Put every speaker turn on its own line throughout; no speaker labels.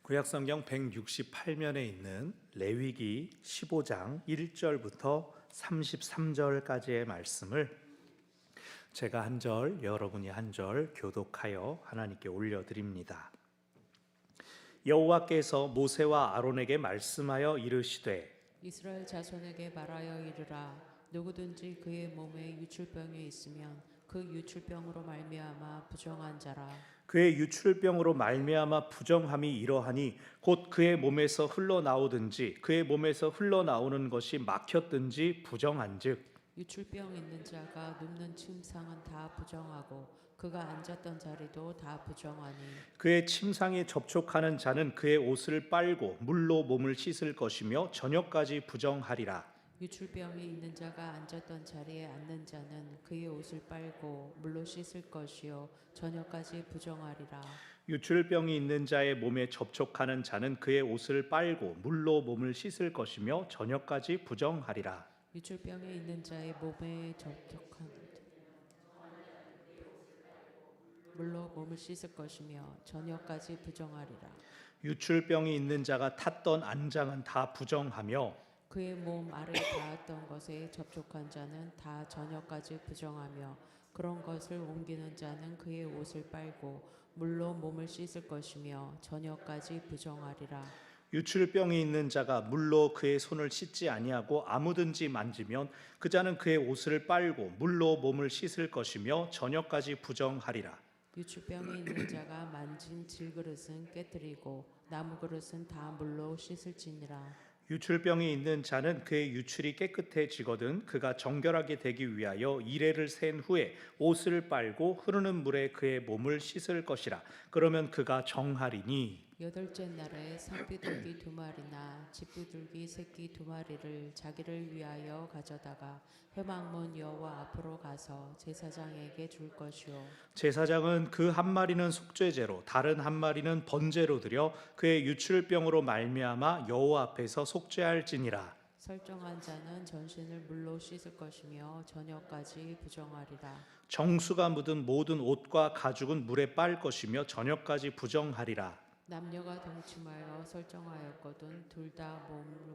구약성경 168면에 있는 레위기 15장 1절부터 33절까지의 말씀을 제가 한 절, 여러분이 한 절 교독하여 하나님께 올려드립니다. 여호와께서 모세와 아론에게 말씀하여 이르시되
이스라엘 자손에게 말하여 이르라. 누구든지 그의 몸에 유출병이 있으면 그 유출병으로 말미암아 부정한 자라.
그의 유출병으로 말미암아 부정함이 이러하니 곧 그의 몸에서 흘러나오든지 그의 몸에서 흘러나오는 것이 막혔든지 부정한즉
유출병 있는 자가 눕는 침상은 다 부정하고 그가 앉았던 자리도 다 부정하니
그의 침상에 접촉하는 자는 그의 옷을 빨고 물로 몸을 씻을 것이며 저녁까지 부정하리라.
유출병이 있는 자가 앉았던 자리에 앉는 자는 그의 옷을 빨고 물로 씻을 것이요 저녁까지 부정하리라.
유출병이 있는 자의 몸에 접촉하는 자는 그의 옷을 빨고 물로 몸을 씻을 것이며 저녁까지 부정하리라.
유출병이 있는 자의 몸에 접촉한 물로 몸을 씻을 것이며 저녁까지 부정하리라.
유출병이 있는 자가 탔던 안장은 다 부정하며
그의 몸 아래 닿았던 것에 접촉한 자는 다 저녁까지 부정하며 그런 것을 옮기는 자는 그의 옷을 빨고 물로 몸을 씻을 것이며 저녁까지 부정하리라.
유출병이 있는 자가 물로 그의 손을 씻지 아니하고 아무든지 만지면 그 자는 그의 옷을 빨고 물로 몸을 씻을 것이며 저녁까지 부정하리라.
유출병이 있는 자가 만진 질그릇은 깨뜨리고 나무 그릇은 다 물로 씻을지니라.
유출병이 있는 자는 그의 유출이 깨끗해지거든 그가 정결하게 되기 위하여 이레를 센 후에 옷을 빨고 흐르는 물에 그의 몸을 씻을 것이라. 그러면 그가 정하리니
여덟째 날에 산비둘기 2마리나 집비둘기 새끼 2마리를 자기를 위하여 가져다가 회막문 여호와 앞으로 가서 제사장에게 줄 것이요
제사장은 그 한 마리는 속죄제로 다른 한 마리는 번제로 드려 그의 유출병으로 말미암아 여호와 앞에서 속죄할지니라.
설정한 자는 전신을 물로 씻을 것이며 저녁까지 부정하리라.
정수가 묻은 모든 옷과 가죽은 물에 빨 것이며 저녁까지 부정하리라.
남녀가 동침하여 설정하였거든 둘 다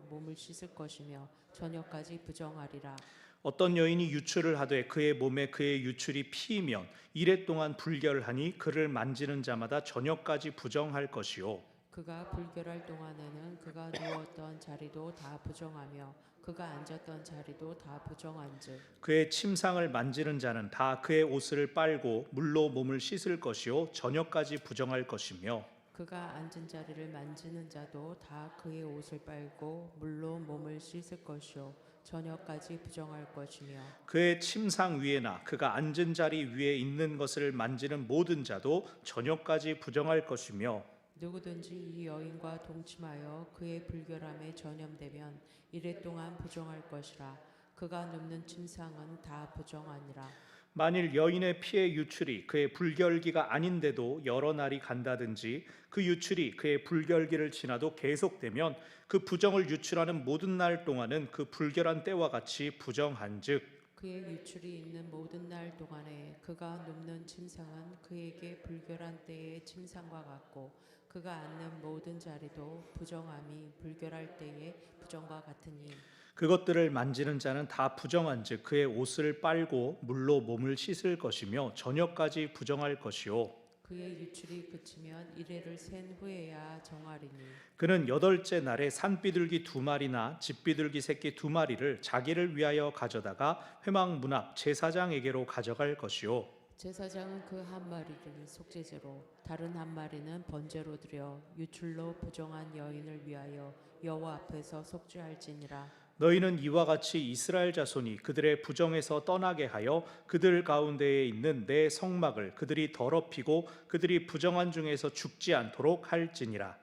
몸을 씻을 것이며 저녁까지 부정하리라.
어떤 여인이 유출을 하되 그의 몸에 그의 유출이 피이면 이레 동안 불결하니 그를 만지는 자마다 저녁까지 부정할 것이요
그가 불결할 동안에는 그가 누웠던 자리도 다 부정하며 그가 앉았던 자리도 다 부정한즉
그의 침상을 만지는 자는 다 그의 옷을 빨고 물로 몸을 씻을 것이요 저녁까지 부정할 것이며
그가 앉은 자리를 만지는 자도 다 그의 옷을 빨고 물로 몸을 씻을 것이요 저녁까지 부정할 것이며
그의 침상 위에나 그가 앉은 자리 위에 있는 것을 만지는 모든 자도 저녁까지 부정할 것이며
누구든지 이 여인과 동침하여 그의 불결함에 전염되면 이레 동안 부정할 것이라. 그가 눕는 침상은 다 부정하니라.
만일 여인의 피의 유출이 그의 불결기가 아닌데도 여러 날이 간다든지 그 유출이 그의 불결기를 지나도 계속되면 그 부정을 유출하는 모든 날 동안은 그 불결한 때와 같이 부정한즉
그의 유출이 있는 모든 날 동안에 그가 눕는 침상은 그에게 불결한 때의 침상과 같고 그가 앉는 모든 자리도 부정함이 불결할 때의 부정과 같으니
그것들을 만지는 자는 다 부정한즉 그의 옷을 빨고 물로 몸을 씻을 것이며 저녁까지 부정할 것이요
그의 유출이 그치면 이레를 센 후에야 정하리니
그는 여덟째 날에 산비둘기 2마리나 집비둘기 새끼 2마리를 자기를 위하여 가져다가 회막 문 앞 제사장에게로 가져갈 것이요
제사장은 그 한 마리를 속죄제로 다른 한 마리는 번제로 드려 유출로 부정한 여인을 위하여 여호와 앞에서 속죄할지니라.
너희는 이와 같이 이스라엘 자손이 그들의 부정에서 떠나게 하여 그들 가운데에 있는 내 성막을 그들이 더럽히고 그들이 부정한 중에서 죽지 않도록 할지니라.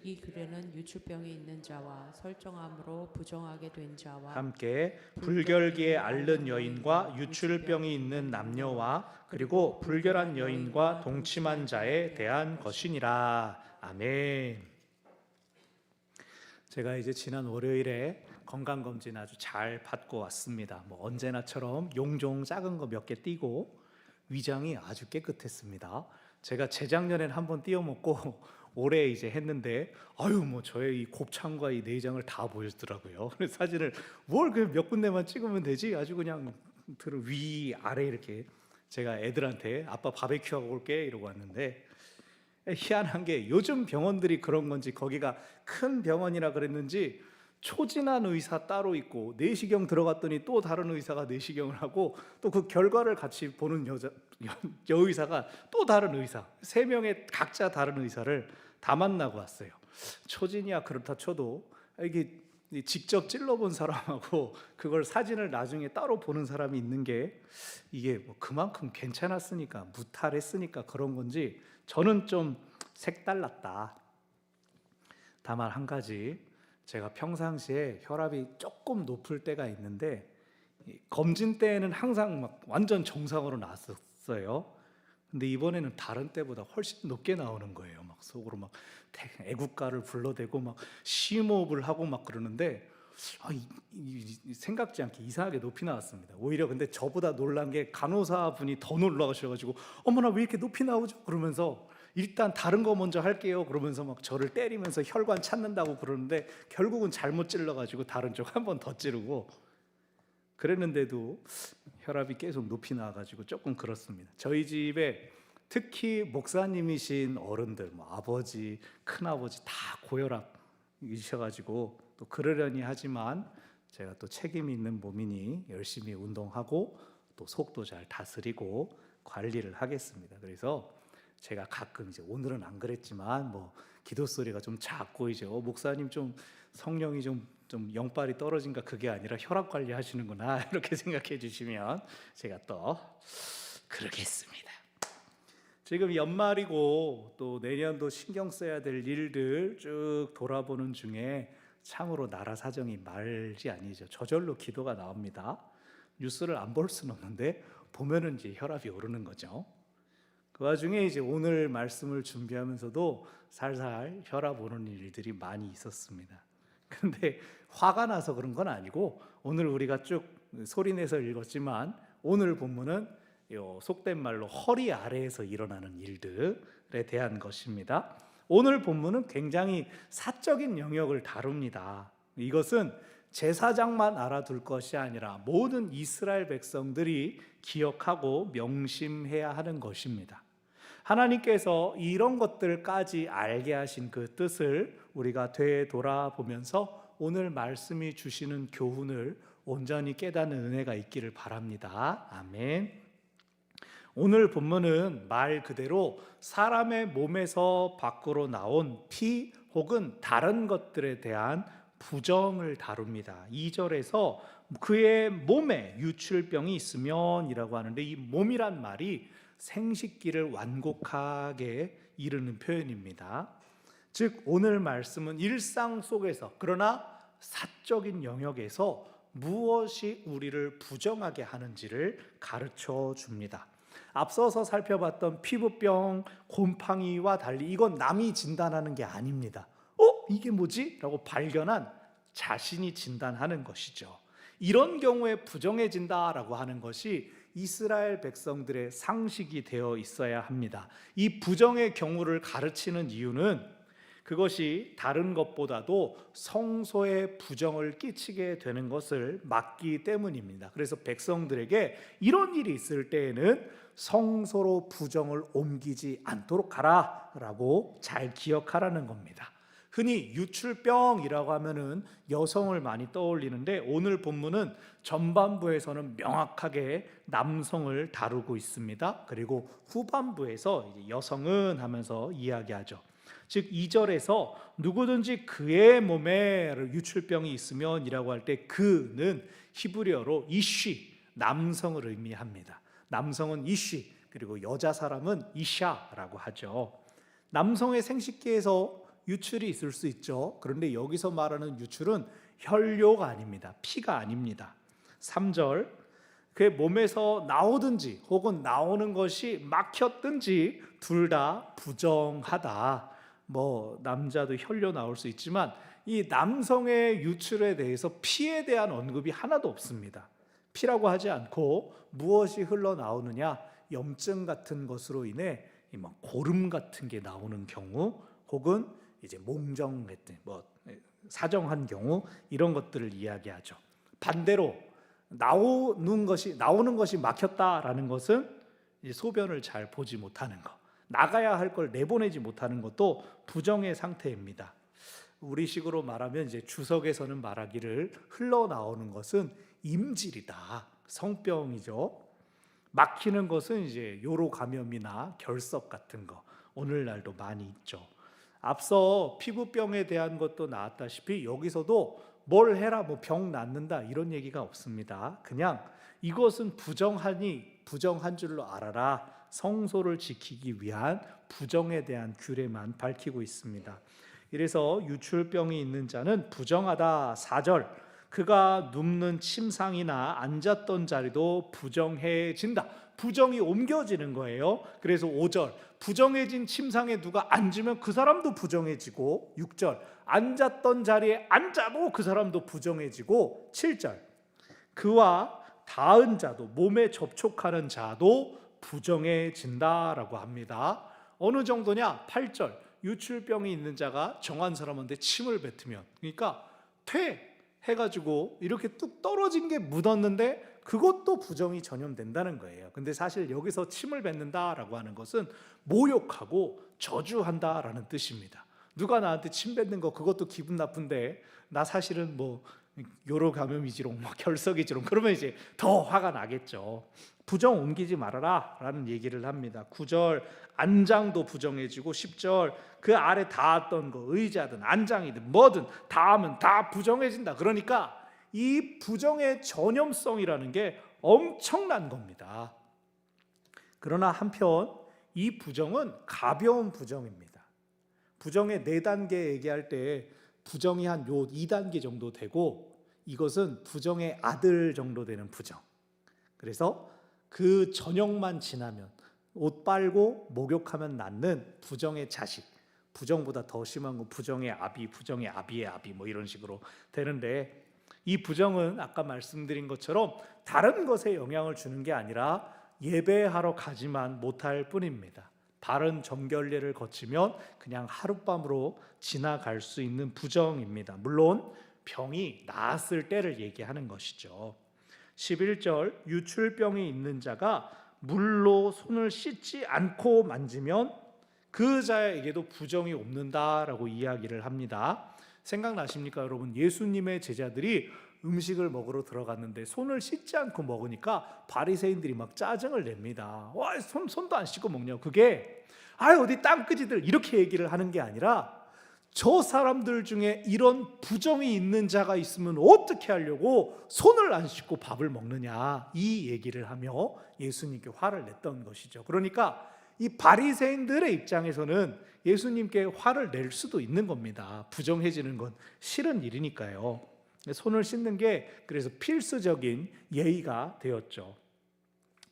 이 글에는 유출병이 있는 자와 설정함으로 부정하게 된 자와
함께 불결기에 앓는 여인과 유출병이 있는 남녀와 그리고 불결한 여인과 동침한 자에 대한 것이니라. 아멘. 제가 이제 지난 월요일에 건강검진 아주 잘 받고 왔습니다. 언제나처럼 용종 작은 거 몇 개 띄고 위장이 아주 깨끗했습니다. 제가 재작년엔 한번 띄워먹고 올해 이제 했는데 아유 뭐 저의 이 곱창과 이 내장을 다 보여주더라고요. 그래서 사진을 뭘 그 몇 군데만 찍으면 되지 아주 그냥 위 아래 이렇게 제가 애들한테 아빠 바베큐 하고 올게 이러고 왔는데 희한한 게 요즘 병원들이 그런 건지 거기가 큰 병원이라 그랬는지 초진한 의사 따로 있고 내시경 들어갔더니 또 다른 의사가 내시경을 하고 또 그 결과를 같이 보는 여의사가 또 다른 의사, 세 명의 각자 다른 의사를 다 만나고 왔어요. 초진이야 그렇다 쳐도 이게 직접 찔러본 사람하고 그걸 사진을 나중에 따로 보는 사람이 있는 게 이게 뭐 그만큼 괜찮았으니까 무탈했으니까 그런 건지 저는 좀 색달랐다. 다만 한 가지, 제가 평상시에 혈압이 조금 높을 때가 있는데 검진 때에는 항상 막 완전 정상으로 나왔었어요. 근데 이번에는 다른 때보다 훨씬 높게 나오는 거예요. 막 속으로 막 애국가를 불러대고 막 심호흡을 하고 막 그러는데 생각지 않게 이상하게 높이 나왔습니다. 오히려 근데 저보다 놀란 게 간호사분이 더 놀라셔가지고 어머나 왜 이렇게 높이 나오죠? 그러면서 일단 다른 거 먼저 할게요. 그러면서 막 저를 때리면서 혈관 찾는다고 그러는데 결국은 잘못 찔러가지고 다른 쪽 한 번 더 찌르고 그랬는데도 혈압이 계속 높이 나와가지고 조금 그렇습니다. 저희 집에 특히 목사님이신 어른들, 뭐 아버지, 큰아버지 다 고혈압이셔가지고 또 그러려니 하지만 제가 또 책임이 있는 몸이니 열심히 운동하고 또 속도 잘 다스리고 관리를 하겠습니다. 그래서 제가 가끔 이제 오늘은 안 그랬지만 뭐 기도 소리가 좀 작고 이제 목사님 좀 성령이 좀 영빨이 떨어진가 그게 아니라 혈압 관리 하시는구나 이렇게 생각해 주시면 제가 또 그러겠습니다. 지금 연말이고 또 내년도 신경 써야 될 일들 쭉 돌아보는 중에 참으로 나라 사정이 말이 아니죠. 저절로 기도가 나옵니다. 뉴스를 안 볼 수는 없는데 보면은 이제 혈압이 오르는 거죠. 그 와중에 이제 오늘 말씀을 준비하면서도 살살 혈압 오르는 일들이 많이 있었습니다. 근데 화가 나서 그런 건 아니고 오늘 우리가 쭉 소리내서 읽었지만 오늘 본문은 속된 말로 허리 아래에서 일어나는 일들에 대한 것입니다. 오늘 본문은 굉장히 사적인 영역을 다룹니다. 이것은 제사장만 알아둘 것이 아니라 모든 이스라엘 백성들이 기억하고 명심해야 하는 것입니다. 하나님께서 이런 것들까지 알게 하신 그 뜻을 우리가 되돌아보면서 오늘 말씀이 주시는 교훈을 온전히 깨닫는 은혜가 있기를 바랍니다. 아멘. 오늘 본문은 말 그대로 사람의 몸에서 밖으로 나온 피 혹은 다른 것들에 대한 부정을 다룹니다. 2절에서 그의 몸에 유출병이 있으면 이라고 하는데 이 몸이란 말이 생식기를 완곡하게 이르는 표현입니다. 즉 오늘 말씀은 일상 속에서 그러나 사적인 영역에서 무엇이 우리를 부정하게 하는지를 가르쳐 줍니다. 앞서서 살펴봤던 피부병, 곰팡이와 달리 이건 남이 진단하는 게 아닙니다. 이게 뭐지? 라고 발견한 자신이 진단하는 것이죠. 이런 경우에 부정해진다라고 하는 것이 이스라엘 백성들의 상식이 되어 있어야 합니다. 이 부정의 경우를 가르치는 이유는 그것이 다른 것보다도 성소에 부정을 끼치게 되는 것을 막기 때문입니다. 그래서 백성들에게 이런 일이 있을 때에는 성소로 부정을 옮기지 않도록 하라라고 잘 기억하라는 겁니다. 흔히 유출병이라고 하면은 여성을 많이 떠올리는데 오늘 본문은 전반부에서는 명확하게 남성을 다루고 있습니다. 그리고 후반부에서 이제 여성은 하면서 이야기하죠. 즉 2절에서 누구든지 그의 몸에 유출병이 있으면 이라고 할 때 그는 히브리어로 이쉬, 남성을 의미합니다. 남성은 이쉬, 그리고 여자 사람은 이샤라고 하죠. 남성의 생식기에서 유출이 있을 수 있죠. 그런데 여기서 말하는 유출은 혈뇨가 아닙니다. 피가 아닙니다. 3절 그의 몸에서 나오든지 혹은 나오는 것이 막혔든지 둘 다 부정하다. 남자도 혈뇨 나올 수 있지만 이 남성의 유출에 대해서 피에 대한 언급이 하나도 없습니다. 피라고 하지 않고 무엇이 흘러나오느냐, 염증 같은 것으로 인해 뭐 고름 같은 게 나오는 경우, 혹은 이제 몽정 같은 사정한 경우, 이런 것들을 이야기하죠. 반대로 나오는 것이 막혔다라는 것은 이제 소변을 잘 보지 못하는 것, 나가야 할 걸 내보내지 못하는 것도 부정의 상태입니다. 우리식으로 말하면 이제 주석에서는 말하기를 흘러나오는 것은 임질이다, 성병이죠. 막히는 것은 이제 요로 감염이나 결석 같은 거, 오늘날도 많이 있죠. 앞서 피부병에 대한 것도 나왔다시피 여기서도 뭘 해라 뭐 병 낫는다 이런 얘기가 없습니다. 그냥 이것은 부정한 줄로 알아라, 성소를 지키기 위한 부정에 대한 규례만 밝히고 있습니다. 이래서 유출병이 있는 자는 부정하다. 4절, 그가 눕는 침상이나 앉았던 자리도 부정해진다. 부정이 옮겨지는 거예요. 그래서 5절, 부정해진 침상에 누가 앉으면 그 사람도 부정해지고, 6절, 앉았던 자리에 앉아도 그 사람도 부정해지고, 7절, 그와 닿은 자도, 몸에 접촉하는 자도 부정해진다라고 합니다. 어느 정도냐? 8절, 유출병이 있는 자가 정한 사람한테 침을 뱉으면, 그러니까 해가지고 이렇게 뚝 떨어진 게 묻었는데 그것도 부정이 전염된다는 거예요. 근데 사실 여기서 침을 뱉는다라고 하는 것은 모욕하고 저주한다라는 뜻입니다. 누가 나한테 침 뱉는 거 그것도 기분 나쁜데 나 사실은 뭐 요로 감염이지롱, 뭐 결석이지롱, 그러면 이제 더 화가 나겠죠. 부정 옮기지 말아라 라는 얘기를 합니다. 9절, 안장도 부정해지고, 10절, 그 아래 닿았던 거, 의자든 안장이든 뭐든 닿으면 다 부정해진다. 그러니까 이 부정의 전염성이라는 게 엄청난 겁니다. 그러나 한편 이 부정은 가벼운 부정입니다. 부정의 4단계 얘기할 때 부정이 한 요 2단계 정도 되고, 이것은 부정의 아들 정도 되는 부정. 그래서 그 전역만 지나면, 옷 빨고 목욕하면 낫는 부정의 자식, 부정보다 더 심한 건 부정의 아비, 부정의 아비의 아비, 뭐 이런 식으로 되는데, 이 부정은 아까 말씀드린 것처럼 다른 것에 영향을 주는 게 아니라 예배하러 가지만 못할 뿐입니다. 바른 정결례를 거치면 그냥 하룻밤으로 지나갈 수 있는 부정입니다. 물론 병이 나았을 때를 얘기하는 것이죠. 11절, 유출병이 있는 자가 물로 손을 씻지 않고 만지면 그 자에게도 부정이 옵는다라고 이야기를 합니다. 생각나십니까 여러분? 예수님의 제자들이 음식을 먹으러 들어갔는데 손을 씻지 않고 먹으니까 바리새인들이 막 짜증을 냅니다. 와, 손도 안 씻고 먹냐고. 그게 어디 땅끄지들 이렇게 얘기를 하는 게 아니라, 저 사람들 중에 이런 부정이 있는 자가 있으면 어떻게 하려고 손을 안 씻고 밥을 먹느냐, 이 얘기를 하며 예수님께 화를 냈던 것이죠. 그러니까 이 바리새인들의 입장에서는 예수님께 화를 낼 수도 있는 겁니다. 부정해지는 건 싫은 일이니까요. 손을 씻는 게 그래서 필수적인 예의가 되었죠.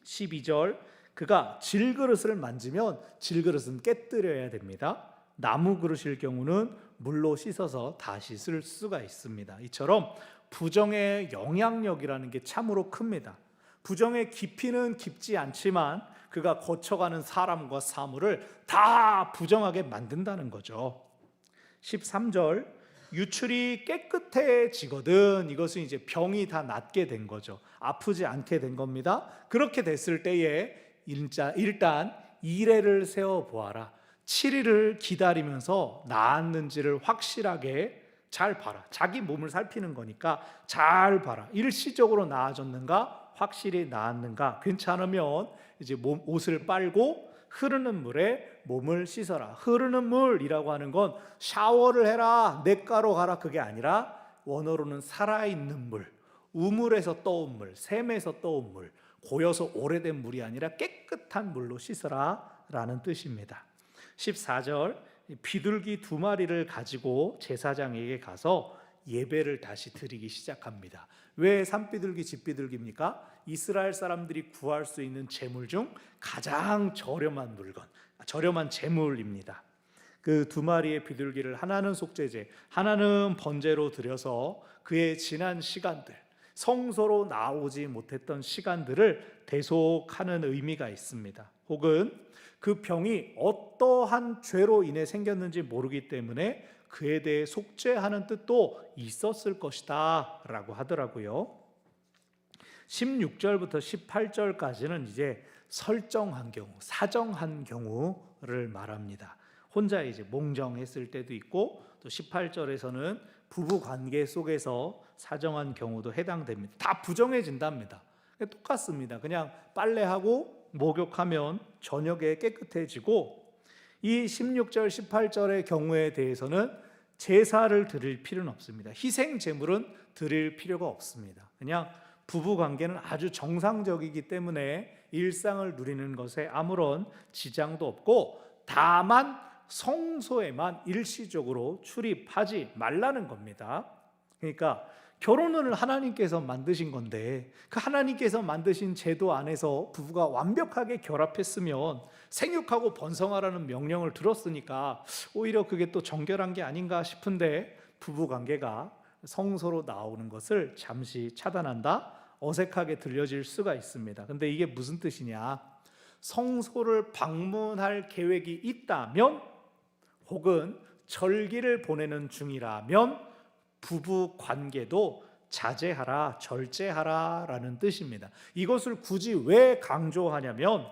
12절, 그가 질그릇을 만지면 질그릇은 깨뜨려야 됩니다. 나무 그릇일 경우는 물로 씻어서 다시 쓸 수가 있습니다. 이처럼 부정의 영향력이라는 게 참으로 큽니다. 부정의 깊이는 깊지 않지만 그가 거쳐가는 사람과 사물을 다 부정하게 만든다는 거죠. 13절, 유출이 깨끗해지거든, 이것은 이제 병이 다 낫게 된 거죠. 아프지 않게 된 겁니다. 그렇게 됐을 때에 일단 이레를 세워보아라. 7일을 기다리면서 나았는지를 확실하게 잘 봐라. 자기 몸을 살피는 거니까 잘 봐라. 일시적으로 나아졌는가, 확실히 나았는가. 괜찮으면 이제 옷을 빨고 흐르는 물에 몸을 씻어라. 흐르는 물이라고 하는 건 샤워를 해라, 냇가로 가라, 그게 아니라 원어로는 살아있는 물, 우물에서 떠온 물, 샘에서 떠온 물, 고여서 오래된 물이 아니라 깨끗한 물로 씻어라 라는 뜻입니다. 14절, 비둘기 2마리를 가지고 제사장에게 가서 예배를 다시 드리기 시작합니다. 왜 산비둘기, 집비둘기입니까? 이스라엘 사람들이 구할 수 있는 제물 중 가장 저렴한 물건, 저렴한 제물입니다. 그 2마리의 비둘기를 하나는 속죄제, 하나는 번제로 드려서 그의 지난 시간들, 성소로 나오지 못했던 시간들을 대속하는 의미가 있습니다. 혹은 그 병이 어떠한 죄로 인해 생겼는지 모르기 때문에 그에 대해 속죄하는 뜻도 있었을 것이다 라고 하더라고요. 16절부터 18절까지는 이제 설정한 경우, 사정한 경우를 말합니다. 혼자 이제 몽정했을 때도 있고, 또 18절에서는 부부 관계 속에서 사정한 경우도 해당됩니다. 다 부정해진답니다. 똑같습니다. 그냥 빨래하고 목욕하면 저녁에 깨끗해지고, 이 16절 18절의 경우에 대해서는 제사를 드릴 필요는 없습니다. 희생 제물은 드릴 필요가 없습니다. 그냥 부부 관계는 아주 정상적이기 때문에 일상을 누리는 것에 아무런 지장도 없고, 다만 성소에만 일시적으로 출입하지 말라는 겁니다. 그러니까 결혼을 하나님께서 만드신 건데, 그 하나님께서 만드신 제도 안에서 부부가 완벽하게 결합했으면 생육하고 번성하라는 명령을 들었으니까 오히려 그게 또 정결한 게 아닌가 싶은데, 부부 관계가 성소로 나오는 것을 잠시 차단한다? 어색하게 들려질 수가 있습니다. 근데 이게 무슨 뜻이냐? 성소를 방문할 계획이 있다면, 혹은 절기를 보내는 중이라면 부부 관계도 자제하라, 절제하라 라는 뜻입니다. 이것을 굳이 왜 강조하냐면,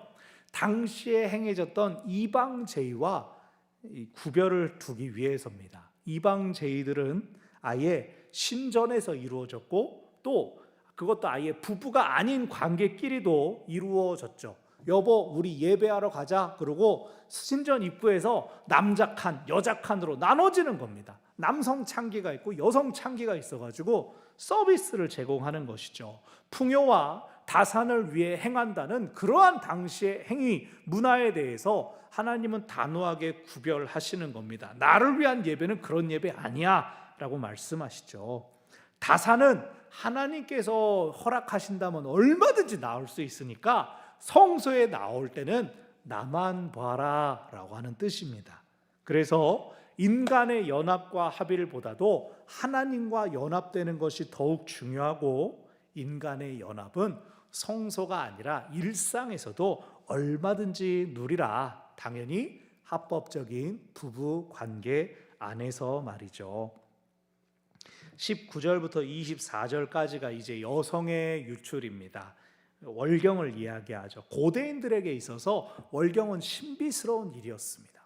당시에 행해졌던 이방 제의와 구별을 두기 위해서입니다. 이방 제의들은 아예 신전에서 이루어졌고, 또 그것도 아예 부부가 아닌 관계끼리도 이루어졌죠. 여보, 우리 예배하러 가자. 그러고 신전 입구에서 남자 칸, 여자 칸으로 나눠지는 겁니다. 남성 창기가 있고 여성 창기가 있어가지고 서비스를 제공하는 것이죠. 풍요와 다산을 위해 행한다는 그러한 당시의 행위, 문화에 대해서 하나님은 단호하게 구별하시는 겁니다. 나를 위한 예배는 그런 예배 아니야 라고 말씀하시죠. 다산은 하나님께서 허락하신다면 얼마든지 나올 수 있으니까 성소에 나올 때는 나만 봐라 라고 하는 뜻입니다. 그래서 인간의 연합과 합의를 보다도 하나님과 연합되는 것이 더욱 중요하고, 인간의 연합은 성소가 아니라 일상에서도 얼마든지 누리라. 당연히 합법적인 부부 관계 안에서 말이죠. 19절부터 24절까지가 이제 여성의 유출입니다. 월경을 이야기하죠. 고대인들에게 있어서 월경은 신비스러운 일이었습니다.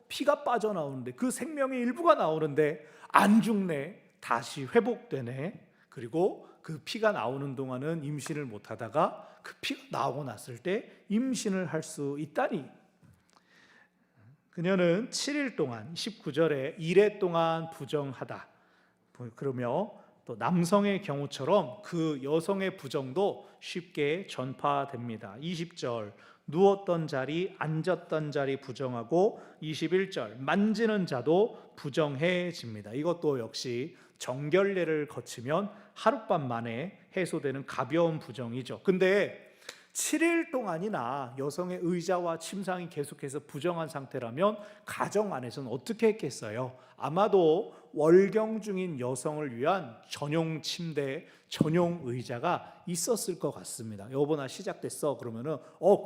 피가 빠져나오는데, 그 생명의 일부가 나오는데 안 죽네, 다시 회복되네. 그리고 그 피가 나오는 동안은 임신을 못하다가 그 피가 나오고 났을 때 임신을 할 수 있다니. 그녀는 7일 동안, 19절에 이레 동안 부정하다. 그러며 또 남성의 경우처럼 그 여성의 부정도 쉽게 전파됩니다. 20절 누웠던 자리, 앉았던 자리 부정하고, 21절 만지는 자도 부정해집니다. 이것도 역시 정결례를 거치면 하룻밤 만에 해소되는 가벼운 부정이죠. 근데 7일 동안이나 여성의 의자와 침상이 계속해서 부정한 상태라면 가정 안에서는 어떻게 했겠어요? 아마도 월경 중인 여성을 위한 전용 침대, 전용 의자가 있었을 것 같습니다. 여보, 나 시작됐어. 그러면은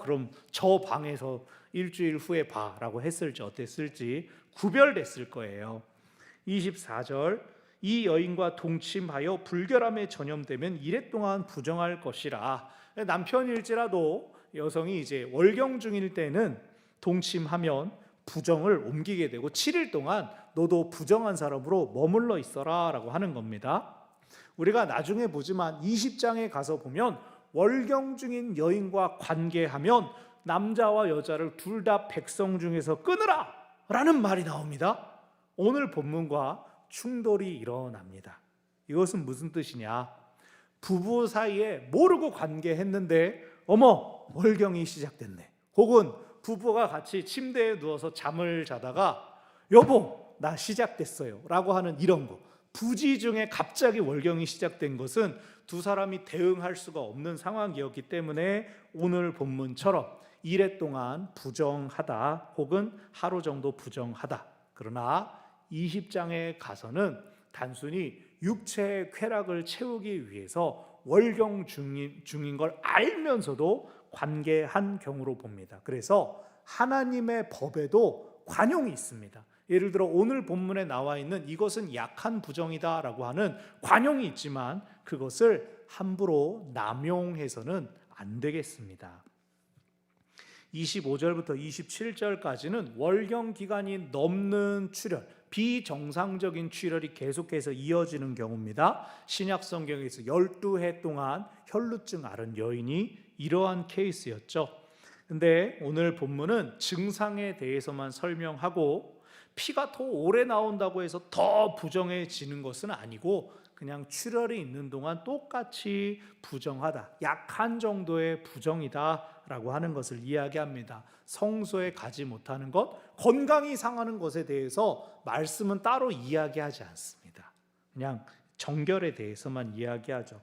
그럼 저 방에서 일주일 후에 봐라고 했을지 어땠을지 구별됐을 거예요. 24절 이 여인과 동침하여 불결함에 전염되면 이래 동안 부정할 것이라. 남편일지라도 여성이 이제 월경 중일 때는 동침하면 부정을 옮기게 되고 7일 동안 너도 부정한 사람으로 머물러 있어라 라고 하는 겁니다. 우리가 나중에 보지만 20장에 가서 보면 월경 중인 여인과 관계하면 남자와 여자를 둘 다 백성 중에서 끊으라 라는 말이 나옵니다. 오늘 본문과 충돌이 일어납니다. 이것은 무슨 뜻이냐? 부부 사이에 모르고 관계했는데 어머, 월경이 시작됐네. 혹은 부부가 같이 침대에 누워서 잠을 자다가 여보, 나 시작됐어요 라고 하는 이런 거. 부지 중에 갑자기 월경이 시작된 것은 두 사람이 대응할 수가 없는 상황이었기 때문에 오늘 본문처럼 이래 동안 부정하다 혹은 하루 정도 부정하다. 그러나 20장에 가서는 단순히 육체의 쾌락을 채우기 위해서 월경 중인 걸 알면서도 관계한 경우로 봅니다. 그래서 하나님의 법에도 관용이 있습니다. 예를 들어 오늘 본문에 나와 있는 이것은 약한 부정이다라고 하는 관용이 있지만 그것을 함부로 남용해서는 안 되겠습니다. 25절부터 27절까지는 월경 기간이 넘는 출혈, 비정상적인 출혈이 계속해서 이어지는 경우입니다. 신약 성경에서 12해 동안 혈루증 앓은 여인이 이러한 케이스였죠. 근데 오늘 본문은 증상에 대해서만 설명하고 피가 더 오래 나온다고 해서 더 부정해지는 것은 아니고 그냥 출혈이 있는 동안 똑같이 부정하다, 약한 정도의 부정이다라고 하는 것을 이야기합니다. 성소에 가지 못하는 것, 건강이 상하는 것에 대해서 말씀은 따로 이야기하지 않습니다. 그냥 정결에 대해서만 이야기하죠.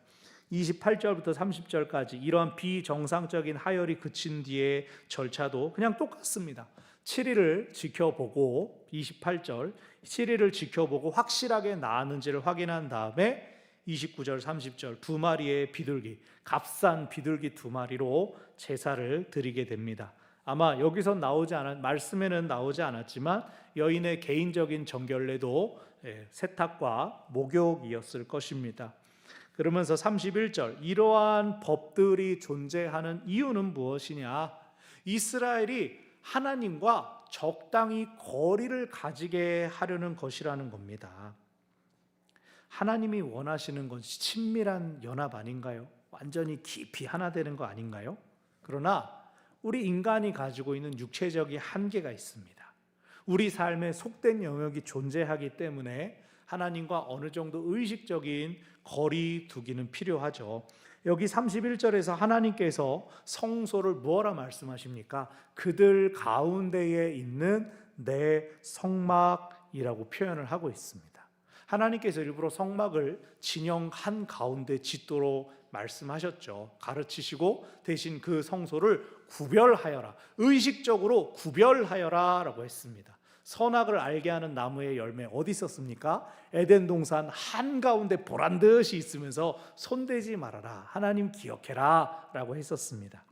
28절부터 30절까지 이러한 비정상적인 하혈이 그친 뒤에 절차도 그냥 똑같습니다. 7일을 지켜보고 28절 7일을 지켜보고 확실하게 나았는지를 확인한 다음에 29절 30절 두 마리의 비둘기, 값싼 비둘기 두 마리로 제사를 드리게 됩니다. 아마 여기서 말씀에는 나오지 않았지만 여인의 개인적인 정결례도 세탁과 목욕이었을 것입니다. 그러면서 31절 이러한 법들이 존재하는 이유는 무엇이냐? 이스라엘이 하나님과 적당히 거리를 가지게 하려는 것이라는 겁니다. 하나님이 원하시는 것이 친밀한 연합 아닌가요? 완전히 깊이 하나 되는 거 아닌가요? 그러나 우리 인간이 가지고 있는 육체적인 한계가 있습니다. 우리 삶에 속된 영역이 존재하기 때문에 하나님과 어느 정도 의식적인 거리 두기는 필요하죠. 여기 31절에서 하나님께서 성소를 뭐라 말씀하십니까? 그들 가운데에 있는 내 성막이라고 표현을 하고 있습니다. 하나님께서 일부러 성막을 진영 한 가운데 짓도록 말씀하셨죠. 가르치시고 대신 그 성소를 구별하여라, 의식적으로 구별하여라 라고 했습니다. 선악을 알게 하는 나무의 열매 어디 있었습니까? 에덴 동산 한가운데 보란듯이 있으면서 손대지 말아라, 하나님 기억해라 라고 했었습니다.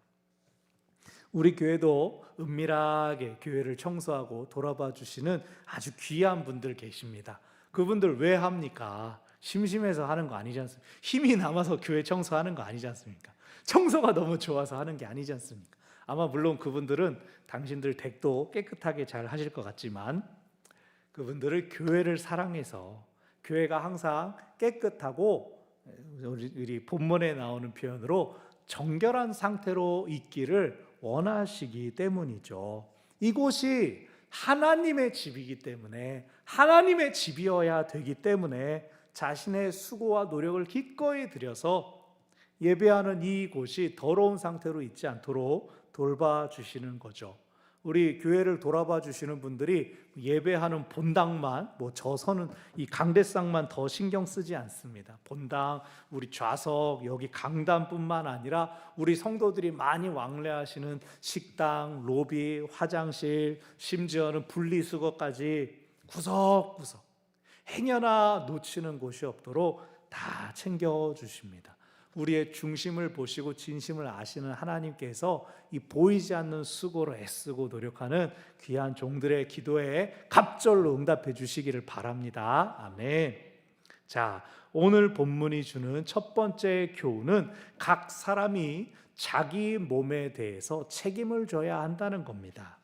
우리 교회도 은밀하게 교회를 청소하고 돌아봐 주시는 아주 귀한 분들 계십니다. 그분들 왜 합니까? 심심해서 하는 거 아니지 않습니까? 힘이 남아서 교회 청소하는 거 아니지 않습니까? 청소가 너무 좋아서 하는 게 아니지 않습니까? 아마 물론 그분들은 당신들 댁도 깨끗하게 잘 하실 것 같지만 그분들을 교회를 사랑해서 교회가 항상 깨끗하고 우리 본문에 나오는 표현으로 정결한 상태로 있기를 원하시기 때문이죠. 이곳이 하나님의 집이기 때문에, 하나님의 집이어야 되기 때문에 자신의 수고와 노력을 기꺼이 들여서 예배하는 이곳이 더러운 상태로 있지 않도록 돌봐주시는 거죠. 우리 교회를 돌아봐 주시는 분들이 예배하는 본당만, 저서는 이 강대상만 더 신경 쓰지 않습니다. 본당, 우리 좌석, 여기 강단뿐만 아니라 우리 성도들이 많이 왕래하시는 식당, 로비, 화장실, 심지어는 분리수거까지 구석구석 행여나 놓치는 곳이 없도록 다 챙겨주십니다. 우리의 중심을 보시고 진심을 아시는 하나님께서 이 보이지 않는 수고로 애쓰고 노력하는 귀한 종들의 기도에 갑절로 응답해 주시기를 바랍니다. 아멘. 자, 오늘 본문이 주는 첫 번째 교훈은 각 사람이 자기 몸에 대해서 책임을 져야 한다는 겁니다.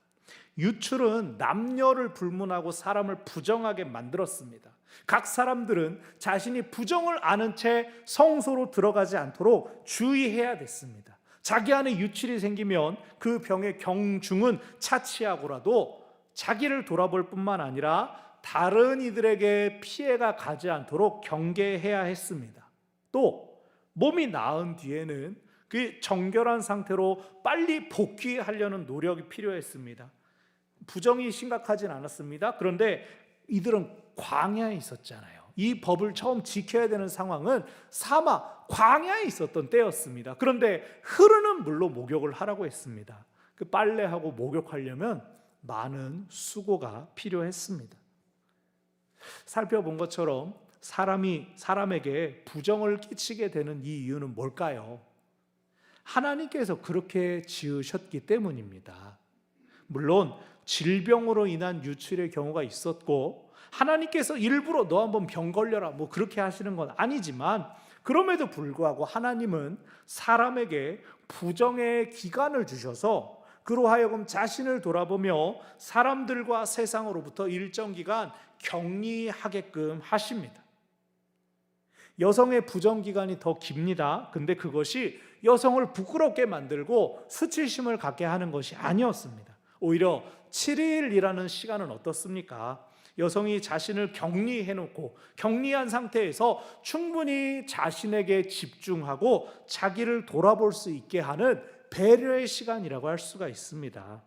유출은 남녀를 불문하고 사람을 부정하게 만들었습니다. 각 사람들은 자신이 부정을 아는 채 성소로 들어가지 않도록 주의해야 됐습니다. 자기 안에 유출이 생기면 그 병의 경중은 차치하고라도 자기를 돌아볼 뿐만 아니라 다른 이들에게 피해가 가지 않도록 경계해야 했습니다. 또 몸이 나은 뒤에는 그 정결한 상태로 빨리 복귀하려는 노력이 필요했습니다. 부정이 심각하진 않았습니다. 그런데 이들은 광야에 있었잖아요. 이 법을 처음 지켜야 되는 상황은 사막, 광야에 있었던 때였습니다. 그런데 흐르는 물로 목욕을 하라고 했습니다. 그 빨래하고 목욕하려면 많은 수고가 필요했습니다. 살펴본 것처럼 사람에게 부정을 끼치게 되는 이 이유는 뭘까요? 하나님께서 그렇게 지으셨기 때문입니다. 물론 질병으로 인한 유출의 경우가 있었고 하나님께서 일부러 너 한번 병 걸려라 뭐 그렇게 하시는 건 아니지만, 그럼에도 불구하고 하나님은 사람에게 부정의 기간을 주셔서 그로 하여금 자신을 돌아보며 사람들과 세상으로부터 일정 기간 격리하게끔 하십니다. 여성의 부정 기간이 더 깁니다. 근데 그것이 여성을 부끄럽게 만들고 수치심을 갖게 하는 것이 아니었습니다. 오히려 7일이라는 시간은 어떻습니까? 여성이 자신을 격리해놓고 격리한 상태에서 충분히 자신에게 집중하고 자기를 돌아볼 수 있게 하는 배려의 시간이라고 할 수가 있습니다.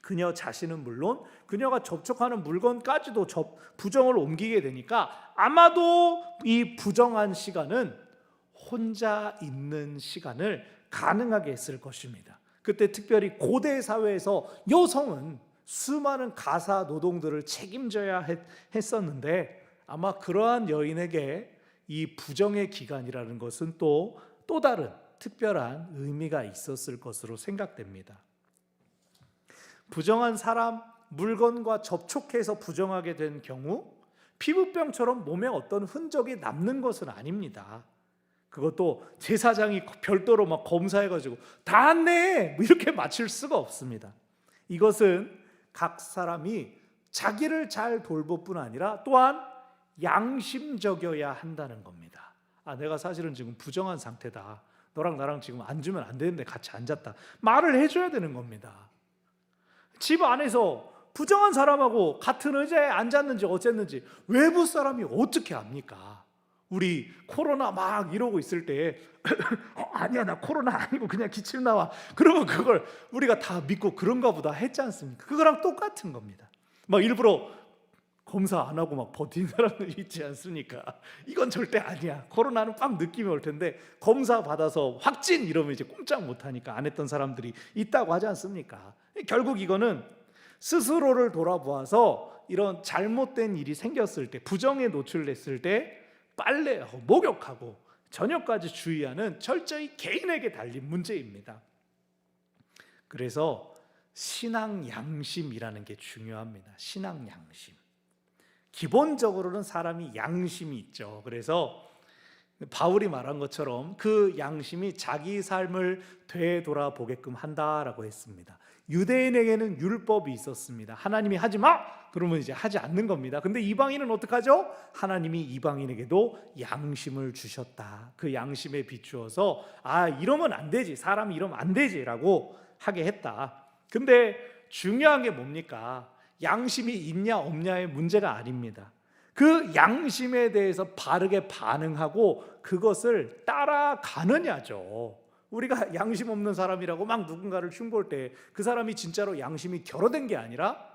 그녀 자신은 물론 그녀가 접촉하는 물건까지도 부정을 옮기게 되니까 아마도 이 부정한 시간은 혼자 있는 시간을 가능하게 했을 것입니다. 그때 특별히 고대 사회에서 여성은 수많은 가사 노동들을 책임져야 했었는데 아마 그러한 여인에게 이 부정의 기간이라는 것은 또 다른 특별한 의미가 있었을 것으로 생각됩니다. 부정한 사람, 물건과 접촉해서 부정하게 된 경우 피부병처럼 몸에 어떤 흔적이 남는 것은 아닙니다. 그것도 제사장이 별도로 막 검사해가지고 다 왔네 뭐 이렇게 맞출 수가 없습니다. 이것은 각 사람이 자기를 잘 돌볼 뿐 아니라 또한 양심적이어야 한다는 겁니다. 내가 사실은 지금 부정한 상태다. 너랑 나랑 지금 앉으면 안 되는데 같이 앉았다. 말을 해줘야 되는 겁니다. 집 안에서 부정한 사람하고 같은 의자에 앉았는지 어쨌는지 외부 사람이 어떻게 압니까? 우리 코로나 막 이러고 있을 때 아니야 나 코로나 아니고 그냥 기침 나와. 그러면 그걸 우리가 다 믿고 그런가 보다 했지 않습니까? 그거랑 똑같은 겁니다. 막 일부러 검사 안 하고 막 버티는 사람들이 있지 않습니까? 이건 절대 아니야. 코로나는 빡 느낌이 올 텐데 검사 받아서 확진 이러면 이제 꼼짝 못하니까 안 했던 사람들이 있다고 하지 않습니까? 결국 이거는 스스로를 돌아보아서 이런 잘못된 일이 생겼을 때, 부정에 노출됐을 때 빨래하고 목욕하고 저녁까지 주의하는 철저히 개인에게 달린 문제입니다. 그래서 신앙 양심이라는 게 중요합니다. 신앙 양심. 기본적으로는 사람이 양심이 있죠. 그래서 바울이 말한 것처럼 그 양심이 자기 삶을 되돌아보게끔 한다라고 했습니다. 유대인에게는 율법이 있었습니다. 하나님이 하지 마! 그러면 이제 하지 않는 겁니다. 근데 이방인은 어떡하죠? 하나님이 이방인에게도 양심을 주셨다. 그 양심에 비추어서 이러면 안 되지. 사람이 이러면 안 되지라고 하게 했다. 근데 중요한 게 뭡니까? 양심이 있냐 없냐의 문제가 아닙니다. 그 양심에 대해서 바르게 반응하고 그것을 따라가느냐죠. 우리가 양심 없는 사람이라고 막 누군가를 흉볼 때 그 사람이 진짜로 양심이 결여된 게 아니라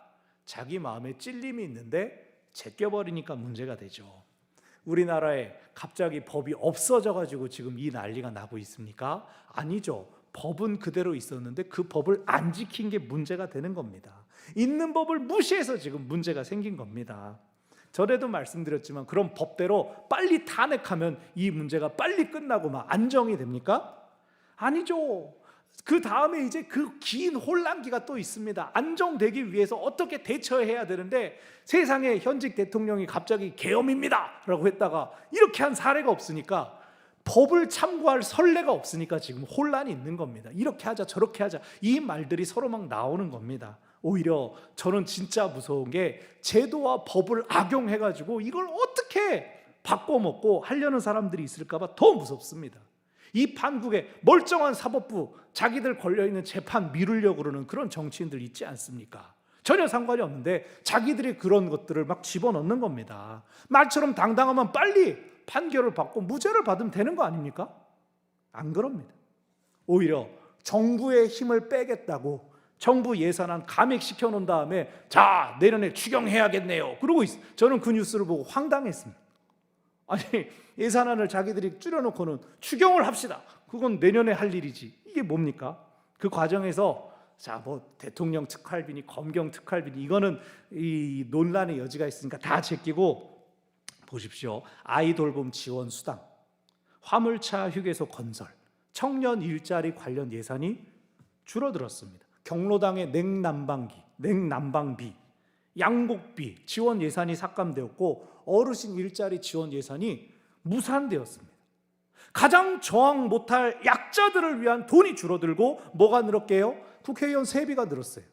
자기 마음에 찔림이 있는데 제껴버리니까 문제가 되죠. 우리나라에 갑자기 법이 없어져가지고 지금 이 난리가 나고 있습니까? 아니죠. 법은 그대로 있었는데 그 법을 안 지킨 게 문제가 되는 겁니다. 있는 법을 무시해서 지금 문제가 생긴 겁니다. 전에도 말씀드렸지만 그런 법대로 빨리 탄핵하면 이 문제가 빨리 끝나고 막 안정이 됩니까? 아니죠. 그 다음에 이제 그 긴 혼란기가 또 있습니다. 안정되기 위해서 어떻게 대처해야 되는데 세상에 현직 대통령이 갑자기 계엄입니다 라고 했다가 이렇게 한 사례가 없으니까 법을 참고할 선례가 없으니까 지금 혼란이 있는 겁니다. 이렇게 하자 저렇게 하자 이 말들이 서로 막 나오는 겁니다. 오히려 저는 진짜 무서운 게 제도와 법을 악용해가지고 이걸 어떻게 바꿔먹고 하려는 사람들이 있을까 봐 더 무섭습니다. 이 판국에 멀쩡한 사법부 자기들 걸려있는 재판 미루려고 그러는 그런 정치인들 있지 않습니까? 전혀 상관이 없는데 자기들이 그런 것들을 막 집어넣는 겁니다. 말처럼 당당하면 빨리 판결을 받고 무죄를 받으면 되는 거 아닙니까? 안 그럽니다. 오히려 정부의 힘을 빼겠다고 정부 예산안 감액시켜 놓은 다음에 자 내년에 추경해야겠네요. 그러고 저는 그 뉴스를 보고 황당했습니다. 아니 예산안을 자기들이 줄여놓고는 추경을 합시다. 그건 내년에 할 일이지. 이게 뭡니까? 그 과정에서 대통령 특활비니 검경 특활비니 이거는 이 논란의 여지가 있으니까 다 제끼고 보십시오. 아이 돌봄 지원 수당, 화물차 휴게소 건설, 청년 일자리 관련 예산이 줄어들었습니다. 경로당의 냉난방비, 양곡비 지원 예산이 삭감되었고 어르신 일자리 지원 예산이 무산되었습니다. 가장 저항 못할 약자들을 위한 돈이 줄어들고 뭐가 늘었게요? 국회의원 세비가 늘었어요.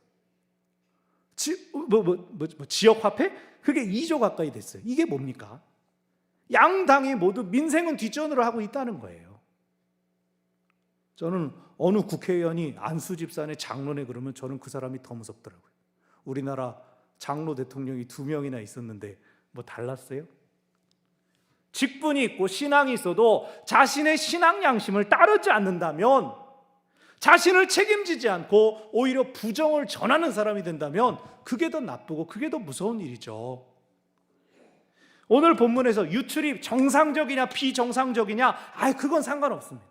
지역화폐? 그게 2조 가까이 됐어요. 이게 뭡니까? 양당이 모두 민생은 뒷전으로 하고 있다는 거예요. 저는 어느 국회의원이 안수 집산의 장로네 그러면 저는 그 사람이 더 무섭더라고요. 우리나라 장로 대통령이 2명이나 있었는데 뭐 달랐어요? 직분이 있고 신앙이 있어도 자신의 신앙 양심을 따르지 않는다면, 자신을 책임지지 않고 오히려 부정을 전하는 사람이 된다면 그게 더 나쁘고 그게 더 무서운 일이죠. 오늘 본문에서 유출이 정상적이냐 비정상적이냐, 그건 상관없습니다.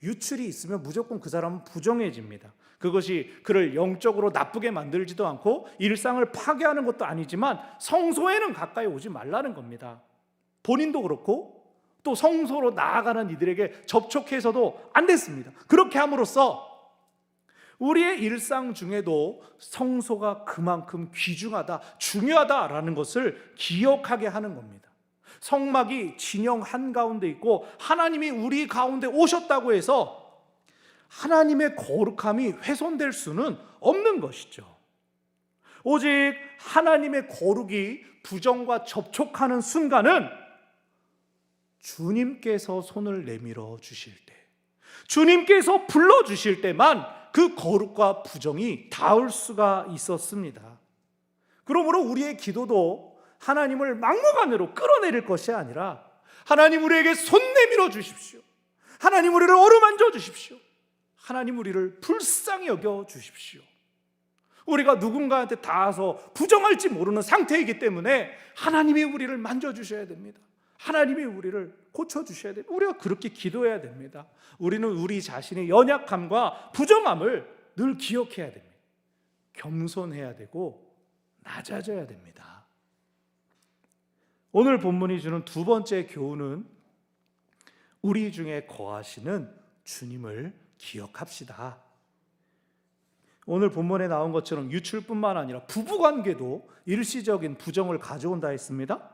유출이 있으면 무조건 그 사람은 부정해집니다. 그것이 그를 영적으로 나쁘게 만들지도 않고 일상을 파괴하는 것도 아니지만 성소에는 가까이 오지 말라는 겁니다. 본인도 그렇고 또 성소로 나아가는 이들에게 접촉해서도 안 됐습니다. 그렇게 함으로써 우리의 일상 중에도 성소가 그만큼 귀중하다, 중요하다라는 것을 기억하게 하는 겁니다. 성막이 진영 한가운데 있고 하나님이 우리 가운데 오셨다고 해서 하나님의 거룩함이 훼손될 수는 없는 것이죠. 오직 하나님의 거룩이 부정과 접촉하는 순간은 주님께서 손을 내밀어 주실 때, 주님께서 불러 주실 때만 그 거룩과 부정이 닿을 수가 있었습니다. 그러므로 우리의 기도도 하나님을 막무가내로 끌어내릴 것이 아니라 하나님 우리에게 손 내밀어 주십시오. 하나님 우리를 어루만져 주십시오. 하나님 우리를 불쌍히 여겨 주십시오. 우리가 누군가한테 닿아서 부정할지 모르는 상태이기 때문에 하나님이 우리를 만져주셔야 됩니다. 하나님이 우리를 고쳐주셔야 됩니다. 우리가 그렇게 기도해야 됩니다. 우리는 우리 자신의 연약함과 부정함을 늘 기억해야 됩니다. 겸손해야 되고 낮아져야 됩니다. 오늘 본문이 주는 두 번째 교훈은 우리 중에 거하시는 주님을 기억합시다. 오늘 본문에 나온 것처럼 유출뿐만 아니라 부부관계도 일시적인 부정을 가져온다 했습니다.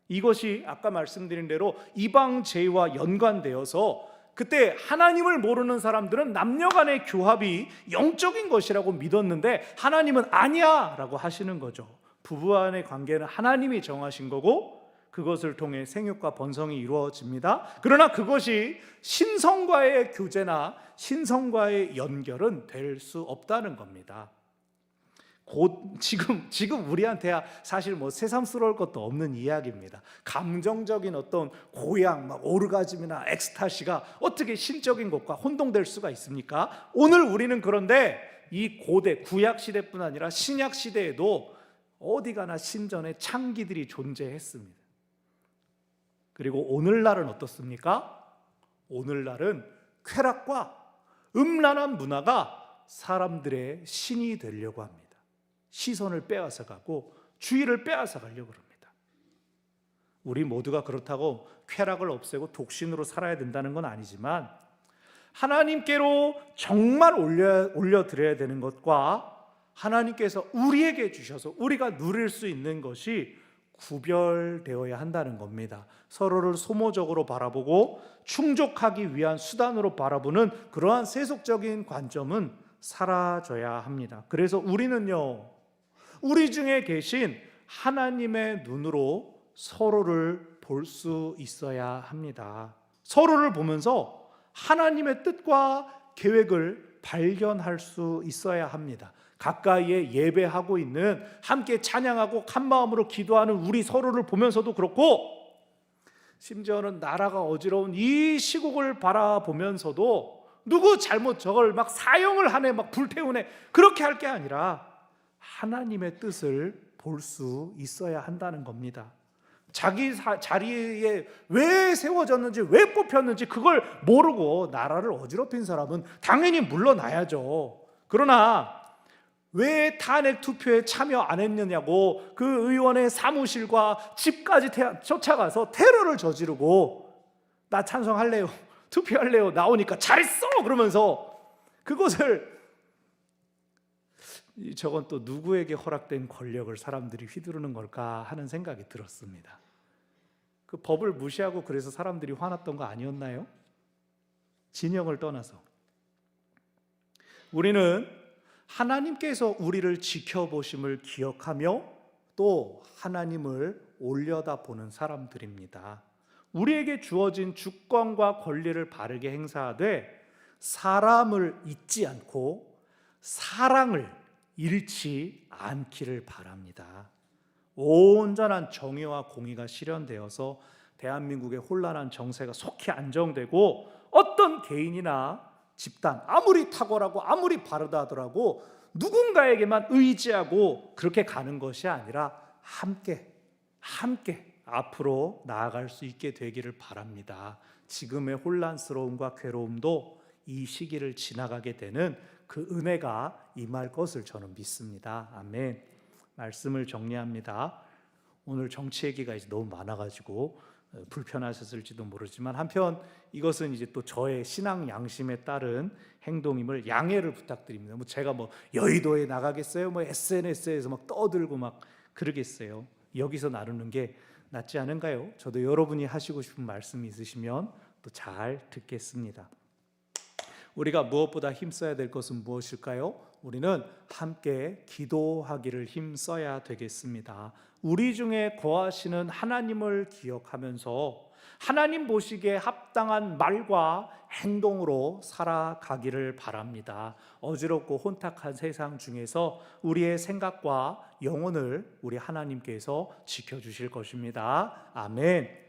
이것이 아까 말씀드린 대로 이방제와 연관되어서 그때 하나님을 모르는 사람들은 남녀간의 교합이 영적인 것이라고 믿었는데 하나님은 아니야 라고 하시는 거죠. 부부 간의 관계는 하나님이 정하신 거고 그것을 통해 생육과 번성이 이루어집니다. 그러나 그것이 신성과의 교제나 신성과의 연결은 될 수 없다는 겁니다. 지금 우리한테야 사실 뭐 새삼스러울 것도 없는 이야기입니다. 감정적인 어떤 고양, 오르가즘이나 엑스타시가 어떻게 신적인 것과 혼동될 수가 있습니까? 오늘 우리는 그런데 이 고대 구약 시대뿐 아니라 신약 시대에도 어디 가나 신전에 창기들이 존재했습니다. 그리고 오늘날은 어떻습니까? 오늘날은 쾌락과 음란한 문화가 사람들의 신이 되려고 합니다. 시선을 빼앗아 가고 주의를 빼앗아 가려고 합니다. 우리 모두가 그렇다고 쾌락을 없애고 독신으로 살아야 된다는 건 아니지만 하나님께로 정말 올려드려야 되는 것과 하나님께서 우리에게 주셔서 우리가 누릴 수 있는 것이 구별되어야 한다는 겁니다. 서로를 소모적으로 바라보고 충족하기 위한 수단으로 바라보는 그러한 세속적인 관점은 사라져야 합니다. 그래서 우리는요, 우리 중에 계신 하나님의 눈으로 서로를 볼 수 있어야 합니다. 서로를 보면서 하나님의 뜻과 계획을 발견할 수 있어야 합니다. 가까이에 예배하고 있는, 함께 찬양하고 한마음으로 기도하는 우리 서로를 보면서도 그렇고, 심지어는 나라가 어지러운 이 시국을 바라보면서도 누구 잘못 저걸 막 사형을 하네, 막 불태우네, 그렇게 할 게 아니라 하나님의 뜻을 볼 수 있어야 한다는 겁니다. 자기 자리에 왜 세워졌는지, 왜 뽑혔는지 그걸 모르고 나라를 어지럽힌 사람은 당연히 물러나야죠. 그러나 왜 탄핵 투표에 참여 안 했느냐고 그 의원의 사무실과 집까지 쫓아가서 테러를 저지르고 나 찬성할래요, 투표할래요, 나오니까 잘했어 그러면서 그것을 저건 또 누구에게 허락된 권력을 사람들이 휘두르는 걸까 하는 생각이 들었습니다. 그 법을 무시하고 그래서 사람들이 화났던 거 아니었나요? 진영을 떠나서 우리는 하나님께서 우리를 지켜보심을 기억하며 또 하나님을 올려다보는 사람들입니다. 우리에게 주어진 주권과 권리를 바르게 행사하되 사람을 잊지 않고 사랑을 잃지 않기를 바랍니다. 온전한 정의와 공의가 실현되어서 대한민국의 혼란한 정세가 속히 안정되고 어떤 개인이나 집단 아무리 탁월하고 아무리 바르다 하더라도 누군가에게만 의지하고 그렇게 가는 것이 아니라 함께 앞으로 나아갈 수 있게 되기를 바랍니다. 지금의 혼란스러움과 괴로움도 이 시기를 지나가게 되는 그 은혜가 임할 것을 저는 믿습니다. 아멘. 말씀을 정리합니다. 오늘 정치 얘기가 이제 너무 많아가지고 불편하셨을지도 모르지만 한편 이것은 이제 또 저의 신앙 양심에 따른 행동임을 양해를 부탁드립니다. 제가 여의도에 나가겠어요? SNS에서 막 떠들고 막 그러겠어요? 여기서 나누는 게 낫지 않은가요? 저도 여러분이 하시고 싶은 말씀이 있으시면 또 잘 듣겠습니다. 우리가 무엇보다 힘써야 될 것은 무엇일까요? 우리는 함께 기도하기를 힘써야 되겠습니다. 우리 중에 거하시는 하나님을 기억하면서 하나님 보시기에 합당한 말과 행동으로 살아가기를 바랍니다. 어지럽고 혼탁한 세상 중에서 우리의 생각과 영혼을 우리 하나님께서 지켜주실 것입니다. 아멘.